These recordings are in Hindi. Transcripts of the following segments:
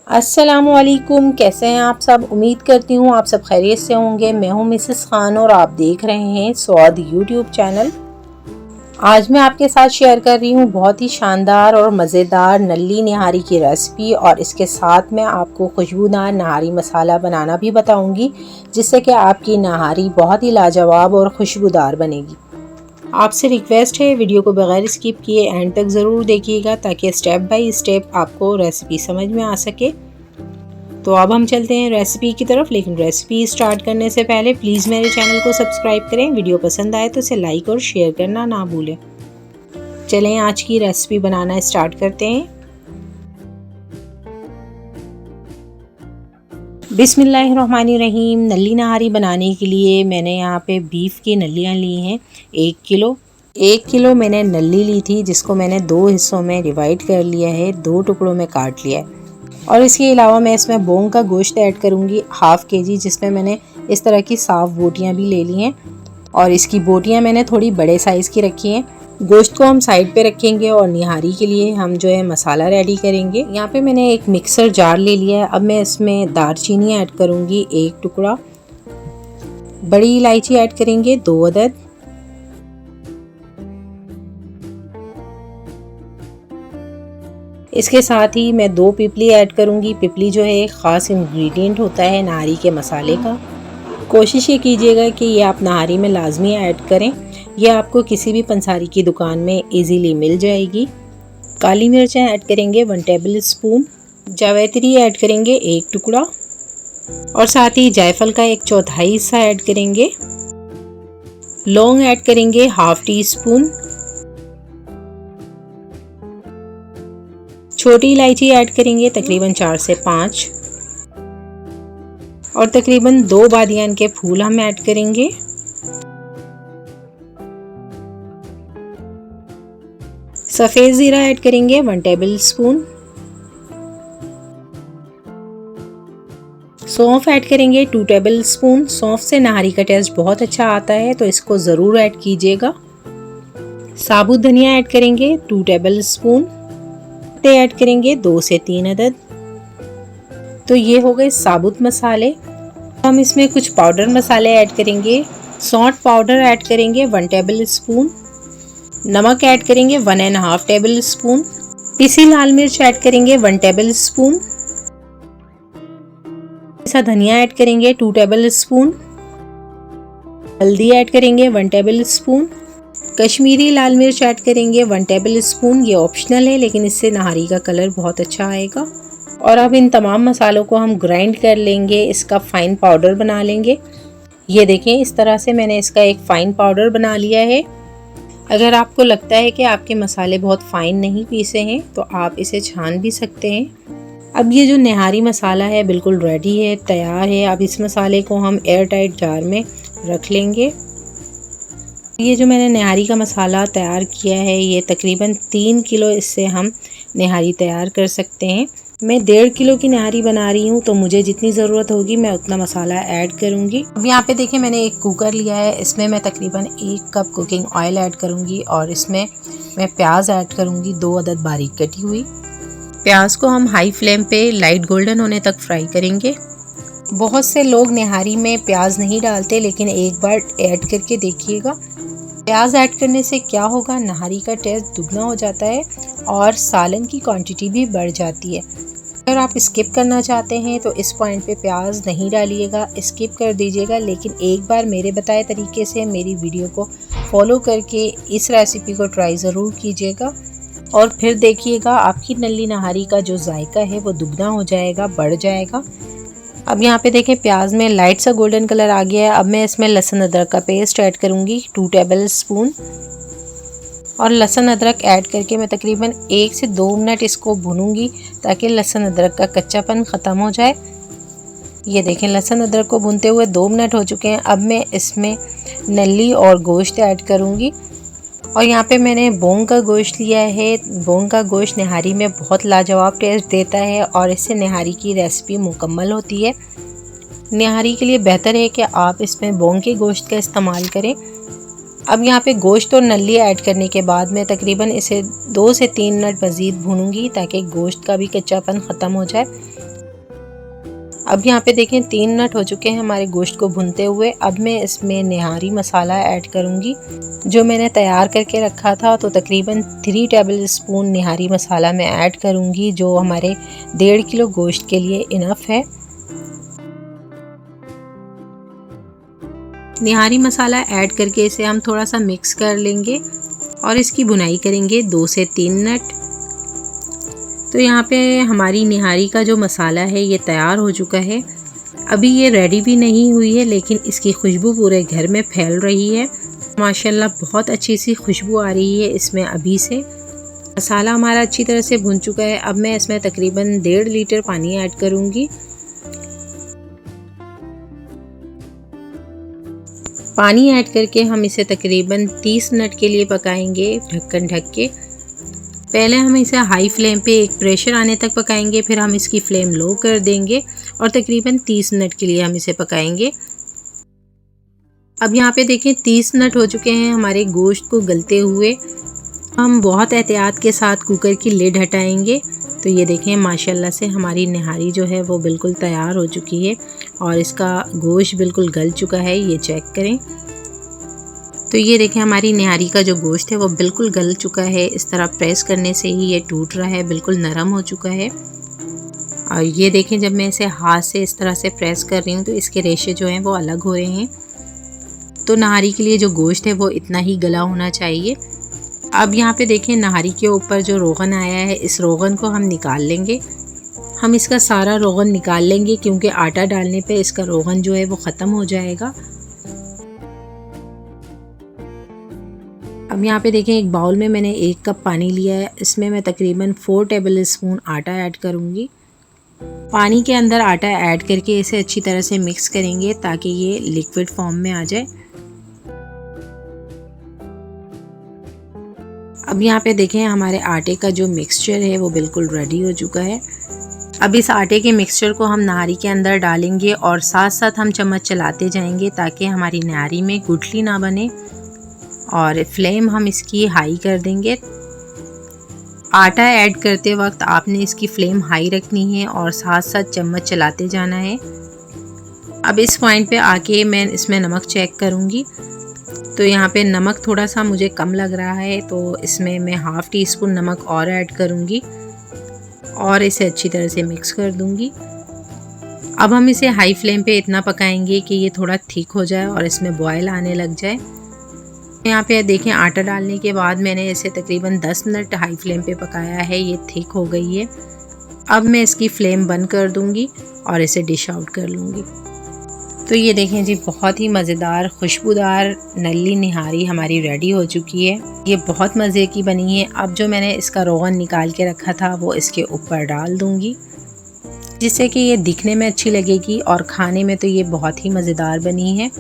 अस्सलामुअलैकुम, कैसे हैं आप सब। उम्मीद करती हूँ आप सब खैरियत से होंगे। मैं हूँ मिसेस खान और आप देख रहे हैं स्वाद यूट्यूब चैनल। आज मैं आपके साथ शेयर कर रही हूँ बहुत ही शानदार और मज़ेदार नल्ली निहारी की रेसिपी, और इसके साथ मैं आपको खुशबूदार नहारी मसाला बनाना भी बताऊँगी, जिससे कि आपकी नहारी बहुत ही लाजवाब और खुशबूदार बनेगी। आपसे रिक्वेस्ट है वीडियो को बगैर स्किप किए एंड तक ज़रूर देखिएगा, ताकि स्टेप बाय स्टेप आपको रेसिपी समझ में आ सके। तो अब हम चलते हैं रेसिपी की तरफ, लेकिन रेसिपी स्टार्ट करने से पहले प्लीज़ मेरे चैनल को सब्सक्राइब करें। वीडियो पसंद आए तो इसे लाइक और शेयर करना ना भूलें। चलें आज की रेसिपी बनाना स्टार्ट करते हैं। बिस्मिल्लाहिर्रहमानिर्रहीम। नल्ली नहारी बनाने के लिए मैंने यहाँ पे बीफ की नल्लियाँ ली हैं 1 किलो मैंने नल्ली ली थी, जिसको मैंने 2 हिस्सों में डिवाइड कर लिया है, 2 टुकड़ों में काट लिया है। और इसके अलावा मैं इसमें बोंग का गोश्त ऐड करूँगी ½ kg, जिसमें मैंने इस तरह की साफ़ बोटियाँ भी ले ली हैं, और इसकी बोटियाँ मैंने थोड़ी बड़े साइज़ की रखी हैं। गोश्त को हम साइड पे रखेंगे और निहारी के लिए हम जो है मसाला रेडी करेंगे। यहाँ पे मैंने एक मिक्सर जार ले लिया है। अब मैं इसमें दालचीनी ऐड करूँगी 1 टुकड़ा, बड़ी इलायची ऐड करेंगे 2 अदद, इसके साथ ही मैं 2 पिपली ऐड करूँगी। पिपली जो है एक ख़ास इंग्रेडिएंट होता है नहारी के मसाले का। कोशिश ये कीजिएगा कि ये आप नहारी में लाजमी ऐड करें। ये आपको किसी भी पंसारी की दुकान में इजीली मिल जाएगी। काली मिर्चें ऐड करेंगे 1 टेबल स्पून, जावित्री ऐड करेंगे 1 टुकड़ा, और साथ ही जायफल का 1/4 हिस्सा ऐड करेंगे। लौंग ऐड करेंगे ½ टीस्पून, छोटी इलायची ऐड करेंगे तकरीबन 4 से 5, और तकरीबन 2 बादियान के फूल हम ऐड करेंगे। सफ़ेद ज़ीरा ऐड करेंगे 1 टेबल स्पून, सौंफ ऐड करेंगे 2 टेबल स्पून। सौंफ से नहारी का टेस्ट बहुत अच्छा आता है, तो इसको ज़रूर ऐड कीजिएगा। साबुत धनिया ऐड करेंगे 2 टेबल स्पून, ऐड करेंगे 2 से 3 अदद। तो ये हो गए साबुत मसाले। हम इसमें कुछ पाउडर मसाले ऐड करेंगे। सौंठ पाउडर ऐड करेंगे 1 टेबल स्पून, नमक ऐड करेंगे 1½ टेबल स्पून, पिसी लाल मिर्च ऐड करेंगे 1 टेबल स्पून, धनिया ऐड करेंगे 2 टेबल स्पून, हल्दी ऐड करेंगे 1 टेबल स्पून, कश्मीरी लाल मिर्च ऐड करेंगे 1 टेबल स्पून। ये ऑप्शनल है, लेकिन इससे नहारी का कलर बहुत अच्छा आएगा। और अब इन तमाम मसालों को हम ग्राइंड कर लेंगे, इसका फ़ाइन पाउडर बना लेंगे। ये देखें, इस तरह से मैंने इसका एक फ़ाइन पाउडर बना लिया है। अगर आपको लगता है कि आपके मसाले बहुत फ़ाइन नहीं पीसे हैं, तो आप इसे छान भी सकते हैं। अब ये जो नहारी मसाला है बिल्कुल रेडी है, तैयार है। अब इस मसाले को हम एयर टाइट जार में रख लेंगे। ये जो मैंने नहारी का मसाला तैयार किया है, ये तकरीबन 3 किलो इससे हम नहारी तैयार कर सकते हैं। मैं 1.5 किलो की नहारी बना रही हूँ, तो मुझे जितनी ज़रूरत होगी मैं उतना मसाला ऐड करूँगी। अब यहाँ पे देखें, मैंने एक कुकर लिया है। इसमें मैं तकरीबन 1 कप कुकिंग ऑयल ऐड करूँगी, और इसमें मैं प्याज ऐड करूँगी 2 अदद बारीक कटी हुई। प्याज को हम हाई फ्लेम पे लाइट गोल्डन होने तक फ्राई करेंगे। बहुत से लोग नहारी में प्याज नहीं डालते, लेकिन एक बार ऐड करके देखिएगा। प्याज ऐड करने से क्या होगा, नहारी का टेस्ट दुगना हो जाता है और सालन की क्वांटिटी भी बढ़ जाती है। अगर आप स्किप करना चाहते हैं तो इस पॉइंट पे प्याज नहीं डालिएगा, स्किप कर दीजिएगा। लेकिन एक बार मेरे बताए तरीके से मेरी वीडियो को फॉलो करके इस रेसिपी को ट्राई ज़रूर कीजिएगा, और फिर देखिएगा आपकी नल्ली नहारी का जो जायका है वो दुगना हो जाएगा, बढ़ जाएगा। अब यहाँ पे देखें, प्याज में लाइट सा गोल्डन कलर आ गया है। अब मैं इसमें लहसुन अदरक का पेस्ट ऐड करूँगी 2 टेबल स्पून, और लहसुन अदरक ऐड करके मैं तकरीबन 1 से 2 मिनट इसको भूनूंगी, ताकि लहसुन अदरक का कच्चापन ख़त्म हो जाए। ये देखें, लहसुन अदरक को भूनते हुए 2 मिनट हो चुके हैं। अब मैं इसमें नल्ली और गोश्त ऐड करूँगी, और यहाँ पे मैंने बोंग का गोश्त लिया है। बोंग का गोश्त नहारी में बहुत लाजवाब टेस्ट देता है, और इससे नहारी की रेसिपी मुकम्मल होती है। नहारी के लिए बेहतर है कि आप इसमें बोंग के गोश्त का इस्तेमाल करें। अब यहाँ पे गोश्त और नल्ली ऐड करने के बाद मैं तकरीबन इसे 2 से 3 मिनट मज़ीद भूनूंगी, ताकि गोश्त का भी कच्चापन ख़त्म हो जाए। अब यहाँ पे देखें 3 मिनट हो चुके हैं हमारे गोश्त को भुनते हुए। अब मैं इसमें निहारी मसाला ऐड करूँगी जो मैंने तैयार करके रखा था। तो तकरीबन 3 टेबल स्पून निहारी मसाला मैं ऐड करूँगी जो हमारे 1.5 किलो गोश्त के लिए इनफ है। निहारी मसाला ऐड करके इसे हम थोड़ा सा मिक्स कर लेंगे और इसकी भुनाई करेंगे 2 से 3 मिनट। तो यहाँ पे हमारी निहारी का जो मसाला है ये तैयार हो चुका है। अभी ये रेडी भी नहीं हुई है लेकिन इसकी खुशबू पूरे घर में फैल रही है। माशाल्लाह बहुत अच्छी सी खुशबू आ रही है इसमें अभी से। मसाला हमारा अच्छी तरह से भुन चुका है। अब मैं इसमें तकरीबन 1.5 लीटर पानी ऐड करूँगी। पानी ऐड करके हम इसे तकरीबन 30 मिनट के लिए पकाएंगे ढक्कन ढक के। पहले हम इसे हाई फ्लेम पे एक प्रेशर आने तक पकाएंगे, फिर हम इसकी फ्लेम लो कर देंगे और तकरीबन 30 मिनट के लिए हम इसे पकाएंगे। अब यहाँ पे देखें 30 मिनट हो चुके हैं हमारे गोश्त को गलते हुए। हम बहुत एहतियात के साथ कुकर की लिड हटाएंगे। तो ये देखें माशाल्लाह से हमारी निहारी जो है वो बिल्कुल तैयार हो चुकी है और इसका गोश्त बिल्कुल गल चुका है, ये चेक करें। तो ये देखें हमारी निहारी का जो गोश्त है वो बिल्कुल गल चुका है। इस तरह प्रेस करने से ही ये टूट रहा है, बिल्कुल नरम हो चुका है। और ये देखें जब मैं इसे हाथ से इस तरह से प्रेस कर रही हूँ तो इसके रेशे जो हैं वो अलग हो रहे हैं। तो निहारी के लिए जो गोश्त है वो इतना ही गला होना चाहिए। अब यहाँ पे देखें निहारी के ऊपर जो रोगन आया है, इस रोगन को हम निकाल लेंगे। हम इसका सारा रोगन निकाल लेंगे क्योंकि आटा डालने पे इसका रोगन जो है वो ख़त्म हो जाएगा। अब यहाँ पे देखें एक बाउल में मैंने 1 कप पानी लिया है। इसमें मैं तकरीबन 4 टेबल स्पून आटा ऐड करूँगी। पानी के अंदर आटा ऐड करके इसे अच्छी तरह से मिक्स करेंगे ताकि ये लिक्विड फॉर्म में आ जाए। अब यहाँ पे देखें हमारे आटे का जो मिक्सचर है वो बिल्कुल रेडी हो चुका है। अब इस आटे के मिक्सचर को हम निहारी के अंदर डालेंगे और साथ साथ हम चम्मच चलाते जाएंगे ताकि हमारी निहारी में गुठली ना बने। और फ्लेम हम इसकी हाई कर देंगे। आटा ऐड करते वक्त आपने इसकी फ्लेम हाई रखनी है और साथ साथ चम्मच चलाते जाना है। अब इस पॉइंट पे आके मैं इसमें नमक चेक करूँगी। तो यहाँ पे नमक थोड़ा सा मुझे कम लग रहा है तो इसमें मैं ½ टीस्पून नमक और ऐड करूँगी और इसे अच्छी तरह से मिक्स कर दूँगी। अब हम इसे हाई फ्लेम पे इतना पकाएंगे कि ये थोड़ा थिक हो जाए और इसमें बॉयल आने लग जाए। यहाँ पे देखें आटा डालने के बाद मैंने इसे तकरीबन 10 मिनट हाई फ्लेम पे पकाया है, ये थिक हो गई है। अब मैं इसकी फ्लेम बंद कर दूँगी और इसे डिश आउट कर लूँगी। तो ये देखें जी बहुत ही मज़ेदार खुशबूदार नल्ली निहारी हमारी रेडी हो चुकी है। ये बहुत मज़े की बनी है। अब जो मैंने इसका रोगन निकाल के रखा था वो इसके ऊपर डाल दूँगी जिससे कि ये दिखने में अच्छी लगेगी और खाने में तो ये बहुत ही मज़ेदार बनी है।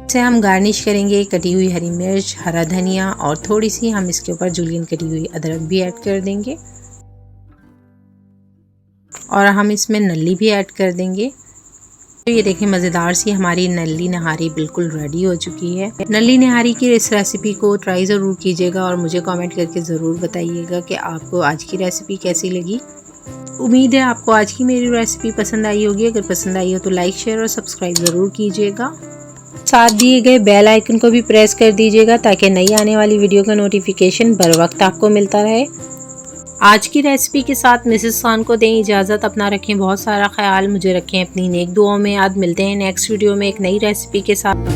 इसे हम गार्निश करेंगे कटी हुई हरी मिर्च, हरा धनिया और थोड़ी सी हम इसके ऊपर जुलियन कटी हुई अदरक भी ऐड कर देंगे और हम इसमें नल्ली भी ऐड कर देंगे। तो ये देखें मज़ेदार सी हमारी नल्ली निहारी बिल्कुल रेडी हो चुकी है। नल्ली निहारी की इस रेसिपी को ट्राई ज़रूर कीजिएगा और मुझे कमेंट करके ज़रूर बताइएगा कि आपको आज की रेसिपी कैसी लगी। उम्मीद है आपको आज की मेरी रेसिपी पसंद आई होगी। अगर पसंद आई हो तो लाइक, शेयर और सब्सक्राइब ज़रूर कीजिएगा। साथ दिए गए बेल आइकन को भी प्रेस कर दीजिएगा ताकि नई आने वाली वीडियो का नोटिफिकेशन बर वक्त आपको मिलता रहे। आज की रेसिपी के साथ मिसेस खान को दें इजाज़त। अपना रखें बहुत सारा ख्याल, मुझे रखें अपनी नेक दुआओं में याद। मिलते हैं नेक्स्ट वीडियो में एक नई रेसिपी के साथ।